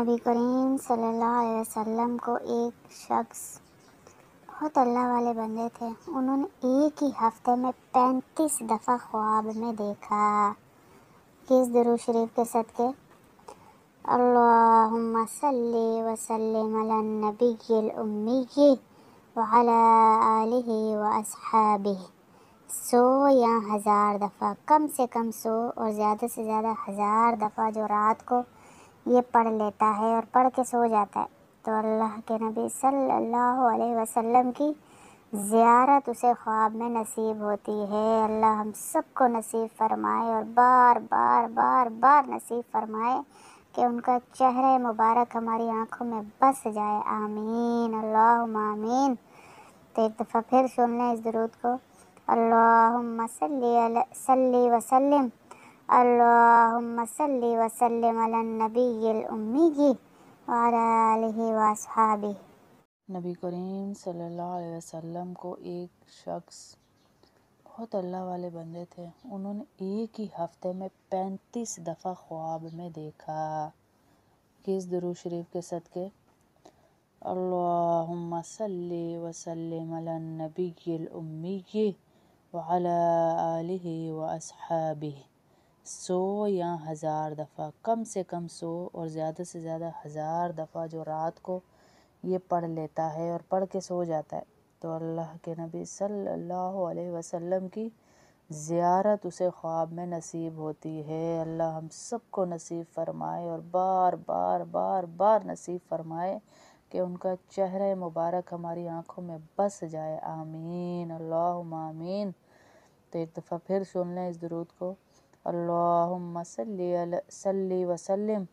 نبی کریم صلی اللہ علیہ وسلم کو ایک شخص، بہت اللہ والے بندے تھے، انہوں نے ایک ہی ہفتے میں 35 دفعہ خواب میں دیکھا۔ کس درود شریف کے صدقے؟ اللہم صلی وسلم علی النبی الامی وعلی آلہ واصحابہ، 100 یا 1000 دفعہ، کم سے کم 100 اور زیادہ سے زیادہ 1000 دفعہ جو رات کو یہ پڑھ لیتا ہے اور پڑھ کے سو جاتا ہے تو اللہ کے نبی صلی اللہ علیہ وسلم کی زیارت اسے خواب میں نصیب ہوتی ہے۔ اللہ ہم سب کو نصیب فرمائے اور بار بار بار بار نصیب فرمائے کہ ان کا چہرہ مبارک ہماری آنکھوں میں بس جائے، آمین اللہم آمین۔ تو ایک دفعہ پھر سن لیں اس درود کو، اللہم صلی وسلم، اللہم صلی وسلم علی النبی الامی وعلی آلہ واصحابہ۔ نبی کریم صلی اللہ علیہ وسلم کو ایک شخص، بہت اللہ والے بندے تھے، انہوں نے ایک ہی ہفتے میں 35 دفعہ خواب میں دیکھا۔ کس درود شریف کے صدقے؟ اللہم صلی وسلم علی النبی الامی وعلی آلہ واصحابہ، 100 یا 1000 دفعہ، کم سے کم 100 اور زیادہ سے زیادہ 1000 دفعہ جو رات کو یہ پڑھ لیتا ہے اور پڑھ کے سو جاتا ہے تو اللہ کے نبی صلی اللہ علیہ وسلم کی زیارت اسے خواب میں نصیب ہوتی ہے۔ اللہ ہم سب کو نصیب فرمائے اور بار بار بار بار نصیب فرمائے کہ ان کا چہرہ مبارک ہماری آنکھوں میں بس جائے، آمین اللہم آمین۔ تو ایک دفعہ پھر سن لیں اس درود کو، اللہم صلی وسلم،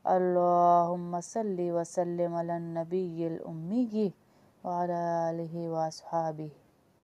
اللہم صلی وسلم علی النبی الامی وعلی آلہ واصحابہ۔